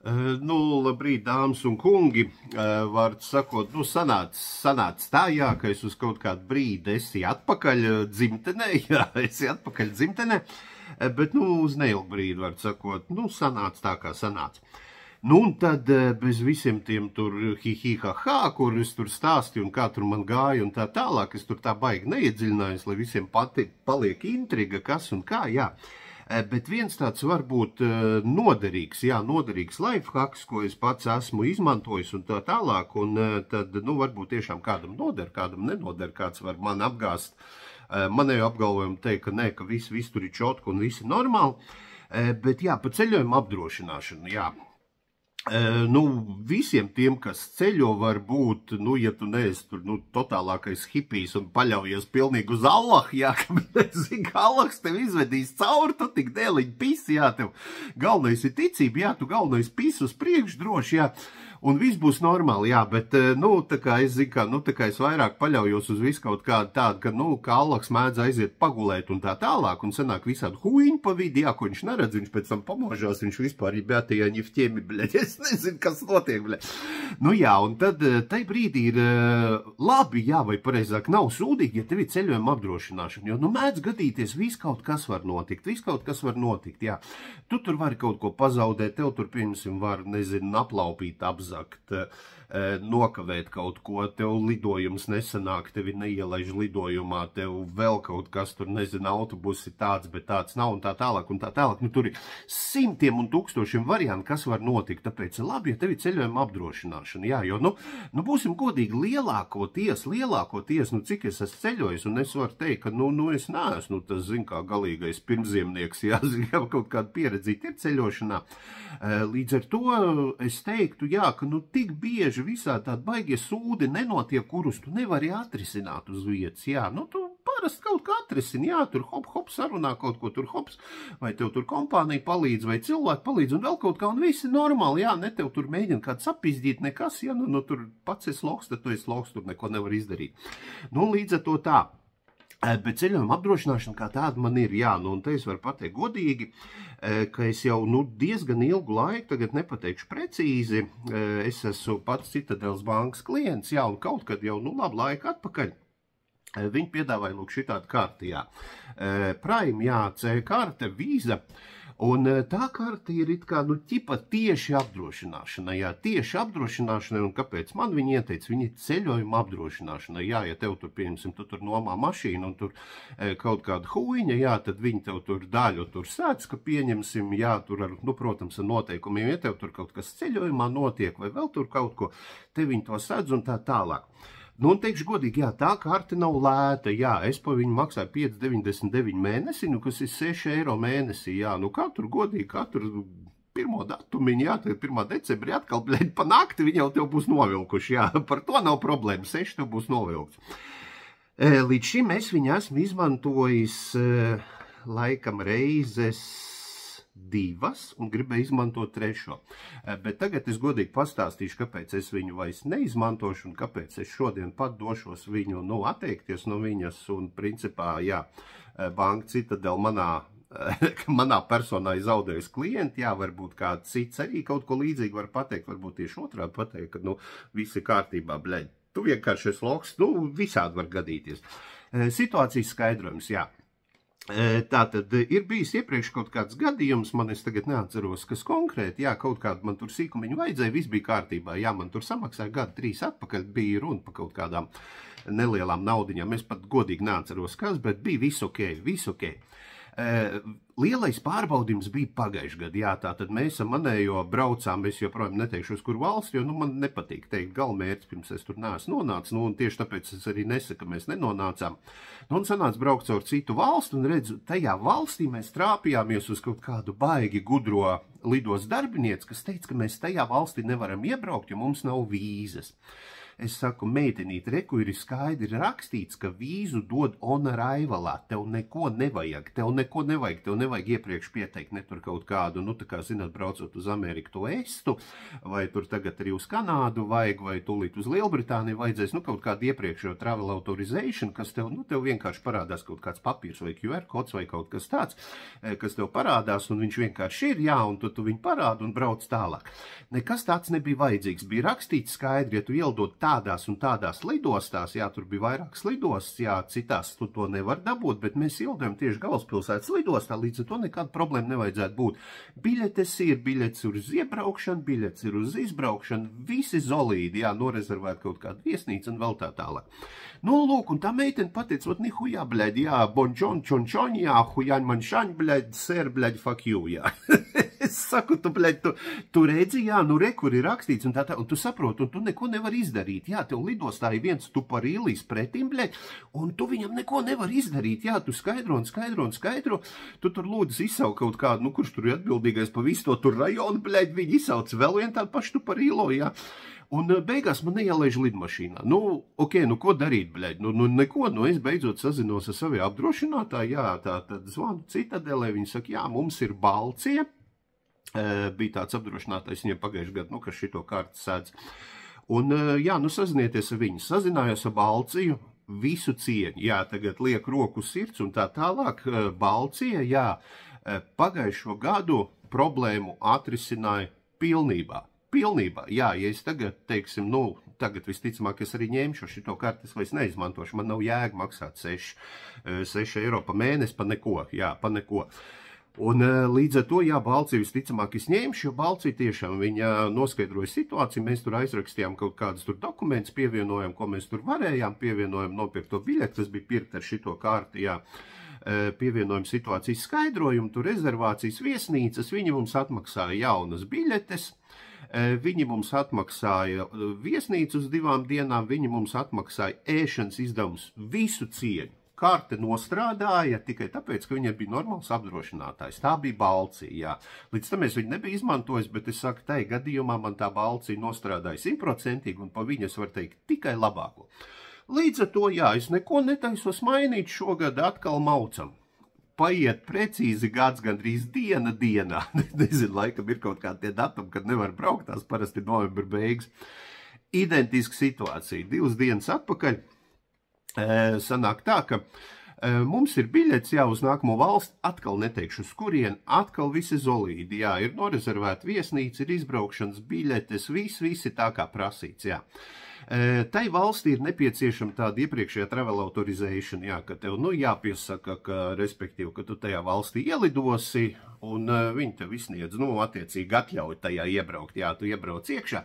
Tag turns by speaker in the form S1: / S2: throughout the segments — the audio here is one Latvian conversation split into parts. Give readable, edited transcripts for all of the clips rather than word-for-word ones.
S1: Nu, labrīt, dāmas un kungi, var sakot, nu, sanāc tā, jā, ka es uz kaut kādu brīdi esi atpakaļ dzimtenē, jā, bet, nu, uz neilgu brīdi, var sakot, nu, sanāc tā, kā sanāc. Nu, un tad bez visiem tiem tur hi-hi-ha-ha, kur es tur stāstīju un kā tur man gāja un tā tālāk, es tur tā baigi neiedziļinājos, lai visiem paliek intriga, kas un kā, jā. Bet viens tāds varbūt noderīgs lifehacks, ko es pats esmu izmantojis un tā tālāk, un tad, nu, varbūt tiešām kādam noder, kādam nenoder, kāds var man apgāst manēju apgalvojumu teikt, ka nē, ka viss tur ir čotku un viss ir normāli, bet jā, pa ceļojumu apdrošināšanu, jā. Nu, visiem tiem, kas ceļo, var būt, nu, ja tu neesi tur, nu, totālākais hipijs un paļaujies pilnīgi uz Allahu, jā, ka, zini, ka Allahs tev izvedīs cauri, tu tik dēliņi pisi, jā, tev galvenais ir ticība, jā, tu galvenais pisi uz priekšu droši, jā, un viss būs normāli, jā, bet, nu, tā kā es zinu, ka, nu, tā kā es vairāk paļaujos uz visu kaut kādu tādu, ka, nu, ka Allahs mēdz aiziet pagulēt un tā tālāk, un sanāk visādi huiņu pa vidi, jā, ko viņš neredz, viņš pēc tam pamožās, viņš vispār ir bētajā ņiftiem, bļaļ, es nezinu, kas notiek, bļaļ. Nu, jā, un tad, tai brīdī ir labi, jā, vai pareizāk nav sūdīgi, ja tev ir ceļojuma apdrošināšana, jo, nu, mēdz gadīties, viss kaut kas var notikt, jā. Tu tur vari kaut ko pazaudēt, tev tur, piemēram, var, nezinu, aplaupīt, apzakt, nokavēt kaut ko, tev lidojums nesanāk, tevi neielaiž lidojumā, tev vēl kaut kas tur, nezinu, autobus ir tāds, bet tāds nav un tā tālāk. Nu, tur ir simtiem un tūkstošiem varianti, kas var notikt, tāpēc ir labi, ja tev ir ceļojuma apdrošināšana, jā, jo, nu, būsim godīgi, lielākoties, nu, cik es esmu ceļojis, un es varu teikt, ka, nu, es neesmu, tas, zin, kā galīgais pirmziemnieks, jā, zin, jau kaut kāda pieredzīta ir ceļošanā. Līdz ar to es teiktu, jā, ka, nu, tik bieži visā tāda baigie sūdi nenotiek, kurus tu nevari atrisināt uz vietas, jā, nu, tu parasti kaut kā atrisini, jā, tur hop, sarunā kaut ko tur hops, vai tev tur kompānija palīdz, vai cilvēki palīdz, un vēl kaut kā, un viss ir normāli, jā, ne tev tur mēģina kāds apizdīt, nekas, jā, nu, tur pats esi loks, tad tu esi loks, tur neko nevar izdarīt. Nu, līdz ar to tā. Bet ceļojuma apdrošināšana kā tāda man ir, jā, nu, un te es varu pateikt godīgi, ka es jau, nu, diezgan ilgu laiku, tagad nepateikšu precīzi, es esmu pats Citadels bankas klients, jā, un kaut kad jau, nu, labu laiku atpakaļ, viņi piedāvāja, lūk, šitādu karti, jā, Prime, jā, C karte, Visa, un tā karte ir it kā, nu, ķipa tieši apdrošināšanai, jā, un kāpēc man viņi ieteica, viņi ceļojuma apdrošināšanai, jā, ja tev tur, pieņemsim, tu tur nomā mašīnu un tur kaut kāda huiņa, jā, tad viņi tev tur daļu tur sēdz, ka pieņemsim, jā, tur ar, nu, protams, ar noteikumiem, ja tev tur kaut kas ceļojumā notiek vai vēl tur kaut ko, te viņi to sēdz un tā tālāk. Nu, un teikšu godīgi, jā, tā karte nav lēta, jā, es pa viņu maksāju 5,99 mēnesi, nu, kas ir 6 eiro mēnesī, jā, nu, katru godīgi, katru pirmo datumiņu, jā, tad 1. decembrī atkal, bļaļ, pa nakti viņi jau tev būs novilkuši, jā, par to nav problēma, 6 tev būs novilkts. Līdz šim es viņu esmu izmantojis laikam reizes 2 un gribēju izmantot 3. Bet tagad es godīgi pastāstīšu, kāpēc es viņu vairs neizmantošu un kāpēc es šodien pat došos viņu, nu, atteikties no viņas un principā, jā, Banka Citadel manā personā ir zaudējusi klienti, jā, varbūt kāds cits arī kaut ko līdzīgi var pateikt, varbūt tieši otrādi pateikt, ka, nu, viss ir kārtībā, bļaļ, tu vienkārši esi loks, nu, visādi var gadīties. Situācijas skaidrojums, jā. Tātad ir bijis iepriekš kaut kāds gadījums, man es tagad neatceros, kas konkrēti, jā, kaut kādu man tur sīkumiņu vajadzēja, viss bija kārtībā, jā, man tur samaksāja gadu 3 atpakaļ, bija runa pa kaut kādām nelielām naudiņām, es pat godīgi neatceros kas, bet bija viss ok. Lielais pārbaudījums bija pagājuši gadu, jā, tātad mēs ar manējo braucām, es joprojām neteikšu uz kur valsts, jo, nu, man nepatīk teikt galmērķis, pirms es tur neesmu nonācis, nu, un tieši tāpēc es arī nesaku, ka mēs nenonācām. Nu, un sanāca braukt caur citu valstu, un redzu, tajā valstī mēs trāpījāmies uz kaut kādu baigi gudro lidos darbinieci, kas teica, ka mēs tajā valstī nevaram iebraukt, jo mums nav vīzas. Es saku, meitenīt, reku ir skaidri rakstīts, ka vīzu dod on arrivalā. Tev neko nevajag, tev nevajag iepriekš pieteikt ne tur kaut kādu, nu tā kā, zināt, braucot uz Ameriku to estu, vai tur tagad arī uz Kanādu vajag, vai tūlīt uz Lielbritāniju vajadzēs, nu kaut kādu iepriekšējo travel authorization, kas tev, nu tev vienkārši parādās kaut kāds papīrs vai QR kods vai kaut kas tāds, kas tev parādās, un viņš vienkārši ir, jā, un tu viņu parādi un brauc tālāk. Nekas tāds nebija vajadzīgs. Bija rakstīts skaidri, ja tu ielidot tādās un tādās lidostās, jā, tur bija vairākas lidostas, jā, citās tu to nevar dabūt, bet mēs ielidojam tieši galvaspilsētas lidostā, līdz ar to nekāda problēma nevajadzētu būt. Biļetes ir, biļetes ir uz iebraukšanu, biļetes ir uz izbraukšanu, visi zolīdi, jā, norezervēt kaut kādu viesnīcu un vēl tā tālāk. Nu, lūk, un tā meitene pateica, ot, nihujā, bļaļ, jā, bončon, čončon, jā, hujaņ man šaņ, bļaļ, ser, bļaļ, fuck you, jā. Es saku, tu, bļaļ, tu redzi, jā, nu, re, kur ir rakstīts, un un tu saproti, un tu neko nevar izdarīt, jā, tev lidostā ir viens tuparīlīs pretim, bļaļ, un tu viņam neko nevar izdarīt, jā, tu skaidro, tu tur lūdzu izsaukt kaut kādu, nu, kurš tur ir atbildīgais pa visu to tur rajonu, bļaļ, viņi izsauc vēl vienu tādu pašu tuparīlo, jā. Un beigās man neielaiž lidmašīnā. Nu, ok, nu ko darīt, bļaļ? Nu neko, nu es beidzot sazinos ar saviem apdrošinātāju, jā, tad zvanu Citadelē, viņi saka, jā, mums ir Balcija, bija tāds apdrošinātājs viņiem pagājuši gadu, nu, kas šito kārtu sēdz. Un, jā, nu sazinieties ar viņu, sazinājos ar Balciju, visu cieņu, jā, tagad liek roku sirds un tā tālāk, Balcija, jā, pagājušo gadu problēmu atrisināja pilnībā. Pilnībā, jā, ja es tagad, teiksim, nu, tagad visticamāk es arī ņemšu šito karti, es vairs neizmantošu, man nav jēga maksāt 6 eiro pa mēnesi pa neko, jā, pa neko. Un līdz ar to, jā, Balcija visticamāk es ņemšu, jo Balcija tiešām viņa noskaidroja situāciju, mēs tur aizrakstījām kaut kādus tur dokumentus, pievienojam, ko mēs tur varējām, pievienojam nopirkt to biļeti, kas bija pirkt ar šito karti, jā. Pievienojam situācijas skaidrojumu, tur rezervācijas viesnīcas, viņi mums atmaksāja jaunas biļetes, viņi mums atmaksāja viesnīcu uz 2 dienām, viņi mums atmaksāja ēšanas izdevumus, visu cieņu. Karte nostrādāja tikai tāpēc, ka viņai bija normāls apdrošinātājs. Tā bija Balcija, jā. Līdz tam es viņu nebiju izmantojis, bet es saku, tai gadījumā man tā Balcija nostrādāja 100% un pa viņu es varu teikt tikai labāko. Līdz ar to, jā, es neko netaisos mainīt, šogad atkal maucam. Paiet precīzi gads, gandrīz dienā. Nezinu, laikam ir kaut kādi tie datumi, kad nevar braukt, tās parasti ir novembra beigas. Identiska situācija. 2 dienas atpakaļ sanāk tā, ka mums ir biļets, jā, uz nākamo valsti, atkal neteikšu uz kurien, atkal visi zolīdi, jā, ir norezervēta viesnīca, ir izbraukšanas biļetes, visi tā kā prasīts, jā. Tai valstī ir nepieciešama tāda iepriekšējā travel authorization, jā, ka tev, nu, jāpiesaka, ka, respektīvi, ka tu tajā valstī ielidosi, un viņi tev izsniedz, nu, attiecīgi atļauj tajā iebraukt, jā, tu iebrauc iekšā,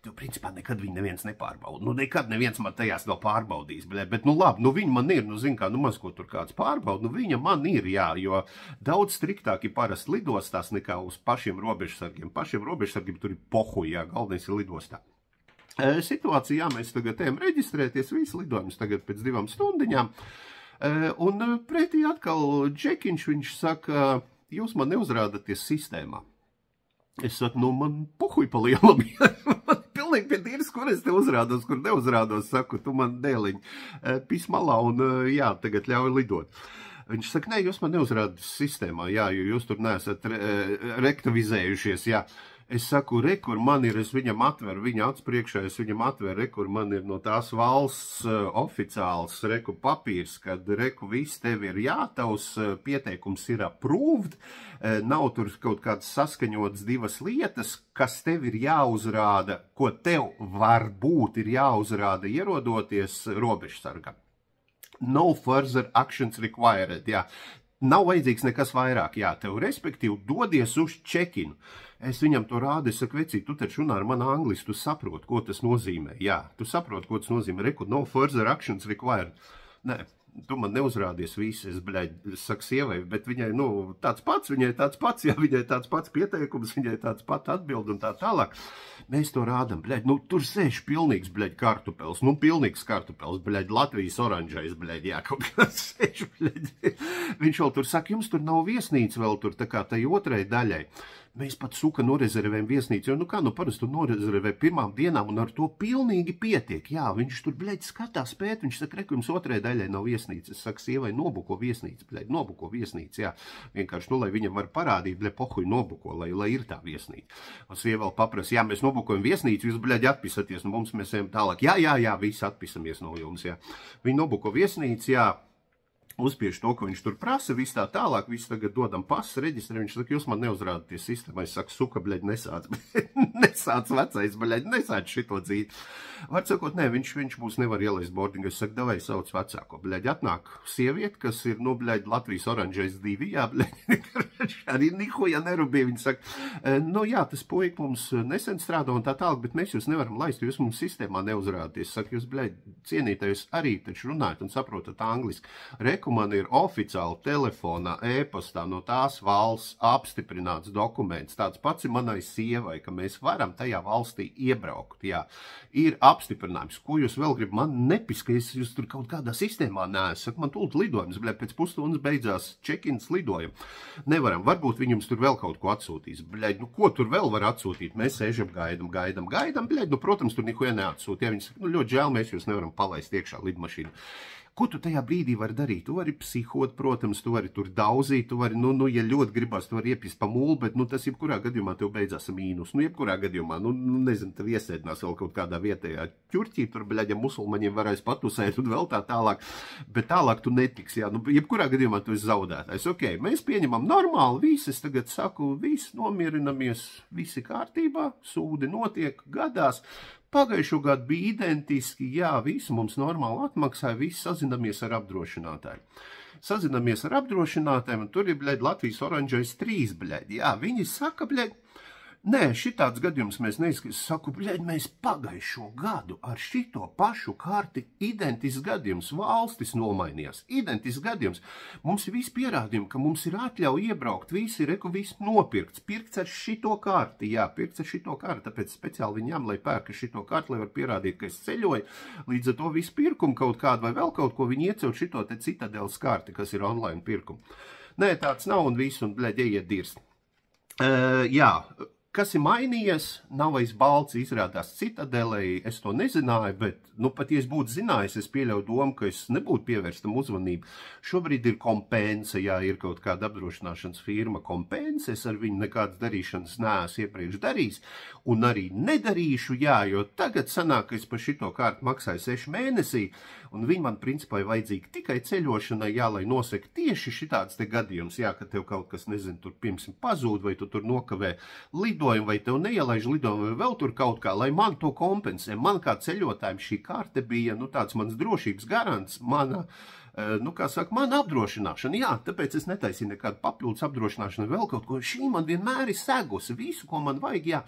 S1: tev, principā, nekad viņi neviens nepārbauda, nu, nekad neviens man tajās nav pārbaudījis, bet, nu, labi, nu, viņi man ir, nu, zin kā, nu, maz ko tur kāds pārbauda, nu, viņa man ir, jā, jo daudz striktāki parasti lidostās nekā uz pašiem robežsargiem tur ir pohu, jā, galvenais ir lidostā. Situācijā mēs tagad ejam reģistrēties, visi lidojums tagad pēc 2 stundiņām, un pretī atkal Džekiņš, viņš saka, jūs man neuzrādaties sistēmā. Es saku, nu man puhuj pa lielam, man pilnīgi pie tīras, kur es te uzrādos, kur neuzrādos, saku, tu man dēliņ pis malā un jā, tagad ļauj lidot. Viņš saka, nē, jūs man neuzrādaties sistēmā, jā, jo jūs tur neesat rektivizējušies, jā. Es saku, re, kur man ir, es viņam atveru, viņa acs priekšā, es viņam atveru, re, kur man ir no tās valsts oficiāls, reku papīrs, kad, reku, viss tev ir jātaus, pieteikums ir approved, nav tur kaut kāds saskaņots 2 lietas, kas tev ir jāuzrāda, ko tev varbūt ir jāuzrāda ierodoties robežsargam. No further actions required, jā. Nav vajadzīgs nekas vairāk, jā, tev respektīvi dodies uz check-in. Es viņam to rādu, es saku, vecīt, tu taču runā ar mani angliski, tu saproti, ko tas nozīmē. Jā, tu saproti, ko tas nozīmē. Reku, no further actions required. Nē, tu man neuzrādies visi, es, bļaļ, saku sievai, bet viņai, nu, tāds pats, viņai tāds pats, jā, viņai tāds pats pieteikums, viņai tāds pats atbild un tā tālāk. Mēs to rādam, bļaļ, nu, tur sēž pilnīgs, bļaļ, kartupels, nu, pilnīgs kartupels, bļaļ, Latvijas oranžais, bļaļ, jā, kaut kāds sēž, bļaļ. Viņš vēl tur saka, jums tur nav viesnīca vēl tur, tā kā tai otrai daļai. Mēs pat suka norezervēm viesnīcu, jo, nu kā, nu parasti tu norezervē pirmām dienām, un ar to pilnīgi pietiek. Jā, viņš tur, bļaļ, skatās pēt, viņš saka, reku, jums otrajai daļai nav viesnīca. Es saku, sievai, nobuko viesnīca, bļaļ, nobuko viesnīca, jā. Vienkārši, nu, lai viņam var parādīt, bļaļ, pohuj nobuko, lai ir tā viesnīca. Un sieva vēl paprasa, jā, mēs nobukojam viesnīcu, jūs, bļaļ, atpisaties, un mums mēs ejam tālāk. Jā, visi atpisamies no jums, jā. Viņi nobuko viesnīcu, jā. Uzspiež to, ko viņš tur prasa, viss tā tālāk, viss tagad dodam pasu, reģistri, viņš saka, jūs man neuzrādāties sistēmā, es saku, suka, bļaļ, nesāc vecais, bļaļ, nesāc šito dzīvi. Var sakot, nē, viņš mūs nevar ielaist boardingu, es saku, davai sauc vecāko, bļaļ, atnāk sieviete, kas ir, nu, bļaļ, Latvijas oranžais 2, jā, bļaļ, arī nihuja nerubīja, viņi saka, nu, jā, tas puika mums nesen strādā un tā tālāk, bet mēs jūs nevaram laist, jūs mums sistēmā neuzrādāties, saka, jūs, bļaļ, cienītājus arī taču runājat un saprotat angliski. Man ir oficiāli telefonā, e-pastā no tās valsts apstiprināts dokuments. Tāds pats ir manai sievai, ka mēs varam tajā valstī iebraukt. Jā, ir apstiprinājums. Ko jūs vēl gribat? Man nepiska, jūs tur kaut kādā sistēmā neesat. Saka, man tūlīt lidojums, bļaļ, pēc pusstundas beidzās check-ins lidojam. Nevaram. Varbūt viņi jums tur vēl kaut ko atsūtīs. Bļaļ, nu ko tur vēl var atsūtīt? Mēs sēžam, gaidam. Bļaļ, nu, protams, tur neko neatsūt. Ja viņi saka, nu, ļoti žēl, mēs jūs nevaram palaist iekšā lidmašīnu. Ko tu tajā brīdī vari darīt? Tu vari psihot, protams, tu vari tur daudzīt, tu vari, nu, ja ļoti gribas, tu vari iepist pa mūlu, bet, nu, tas jebkurā gadījumā tev beidzās mīnus. Nu, jebkurā gadījumā, nu, nezinu, tev iesēdinās vēl kaut kādā vietējā ķurķī, tur, bļaļa, musulmaņiem varēs patusēt un vēl tā tālāk, bet tālāk tu netiks, jā, nu, jebkurā gadījumā tu esi zaudētājs. Ok, mēs pieņemam normāli, visi, es tagad saku, visi nomierinamies, visi kārtībā, sūdi notiek, gadās. Pagājušo gadu bija identiski, jā, visi mums normāli atmaksāja, visi sazinamies ar apdrošinātāju. Sazinamies ar apdrošinātājiem, un tur ir, bļaļ, Latvijas oranžais 3, bļaļ, jā, viņi saka, bļaļ, nē, šitāds gadījums mēs neizskatās. Saku, bļaļ, mēs pagājušo gadu ar šito pašu karti identisks gadījums, valstis nomainījās, identisks gadījums. Mums ir visi pierādījumi, ka mums ir atļauja iebraukt, visi nopirkts, pirkts ar šito karti, jā, pirkts ar šito karti, tāpēc speciāli viņam, lai pērka šito karti, lai var pierādīt, ka es ceļoju, līdz ar to visu pirkumu kaut kādu vai vēl kaut ko, viņi iecelt šito te Citadeles karti, kas ir online pirkumu. Nē, tāds nav un visu, un, bļaļ, ieiet dirst. Jā. Kas ir mainījies, nav vairs balts izrādās Citadelei, es to nezināju, bet, nu, pat ja es būtu zinājis, es pieļauju domu, ka es nebūtu pievērstam uzmanību. Šobrīd ir Compensa, jā, ir kaut kāda apdrošināšanas firma Compensa, es ar viņu nekādas darīšanas neesmu iepriekš darījis, un arī nedarīšu, jā, jo tagad sanāk, ka es par šito kārtu maksāju 6 mēnesī, un viņi man principā ir vajadzīgi tikai ceļošanai, jā, lai nosaka tieši šitāds te gadījums, jā, ka tev kaut kas, nezinu, tur pirms pazūd, vai tu tur nokavē lidojumu, vai tev neielaiž lidojumu, vai vēl tur kaut kā, lai man to kompensē. Man kā ceļotājiem šī karte bija, nu, tāds mans drošības garants, mana, nu, kā saka, mana apdrošināšana. Jā, tāpēc es netaisīju nekādu papildus apdrošināšanu, vēl kaut ko. Šī man vienmēr ir segusi, visu, ko man vajag, jā.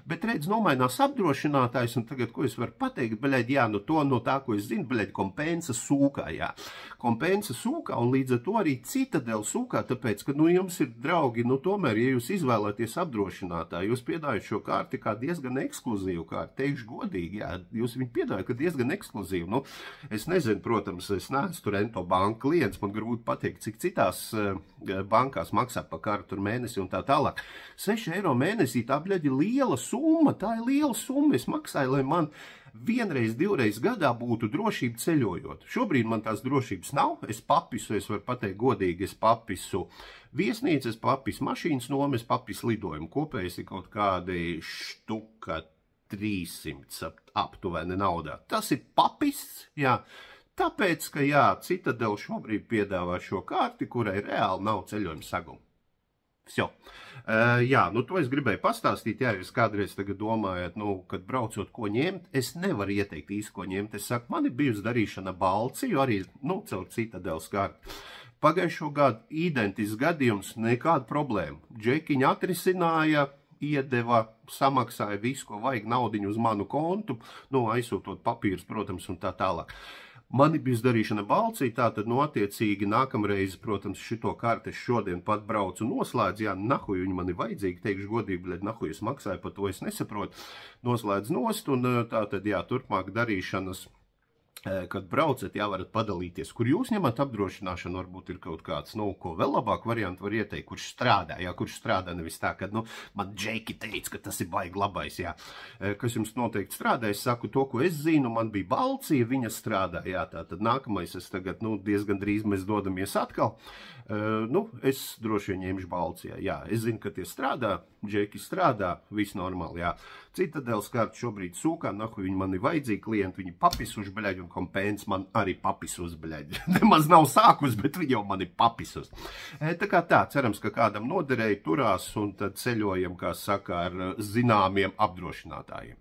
S1: Bet redz, nomainās apdrošinātājs, un tagad, ko es varu pateikt, bļaļ, jā, nu, to no tā, ko es zinu, bļaļ, Compensa sūkā, jā. Compensa sūkā, un līdz ar to arī Citadele sūkā, tāpēc, ka, nu, jums ir draugi, nu, tomēr, ja jūs izvēlaties apdrošinātāju, jūs piedāvājat šo kārti kā diezgan ekskluzīvu kārti, teikšu godīgi, jā, jūs viņu piedāvājat, ka diezgan ekskluzīvu, nu, es nezinu, protams, es neesmu tur ento banka klients, man grūti pateikt, cik citās bankās maksā pa kartu mēnesi un tā tālāk. 6 eiro mēnesī, tā, bļaļ, ir liela summa, tā ir liela summa, es maksāju, lai man vienreiz, divreiz gadā būtu drošība ceļojot. Šobrīd man tās drošības nav, es papisu, es varu pateikt godīgi, es papisu viesnīcas, papisu mašīnas nomes, papisu lidojumu. Kopējais ir kaut kādi štuka 300 aptuveni naudā. Tas ir papists, jā. Tāpēc, ka, jā, Citadele šobrīd piedāvā šo karti, kurai reāli nav ceļojuma saguma. Vsjo. Jā, nu to es gribēju pastāstīt, jā, jūs kādreiz tagad domājat, nu, kad braucot ko ņemt, es nevaru ieteikt īsti ko ņemt. Es saku, man ir bijusi darīšana balci, jo arī, nu, caur Citadeles karti. Pagājušo gadu identisks gadījums, nekāda problēma. Džekiņa atrisināja, iedeva, samaksāja visu, ko vajag, naudiņu uz manu kontu, nu, aizsūtot papīrus, protams, un tā tālāk. Man ir bijusi darīšana balcī, tātad, nu, attiecīgi nākamreiz, protams, šito kārtu es šodien pat braucu un noslēdzu, jā, nahuj viņi man ir vajadzīgi, teikšu godīgi, bļaļ, nahuj es maksāju, par to es nesaprotu, noslēdzu nost, un tātad, jā, turpmāk darīšanas kad braucat, jā, varat padalīties, kur jūs ņemat apdrošināšanu, varbūt ir kaut kāds, ko vēl labāk variantu var ieteikt, kurš strādā, jā, kurš strādā nevis tā, ka, man Džeki teica, ka tas ir baigi labais, jā, kas jums noteikti strādā, es saku to, ko es zinu, man bija Balcija, viņa strādā, jā, tātad nākamais es tagad, diezgan drīz mēs dodamies atkal, es droši vien ņemšu Balcijā, jā, es zinu, ka tie strādā, Džeki strādā, viss normāli, jā. Citadels kārta šobrīd sūkā, viņi man ir vajadzīgi klienti, viņi papisuši, bļaļ, un kompēns man arī papisus, bļaļ. Nemaz nav sākus, bet viņi jau man ir papisus. Tā kā tā, cerams, ka kādam noderēja turās, un tad ceļojam, kā saka, ar zināmiem apdrošinātājiem.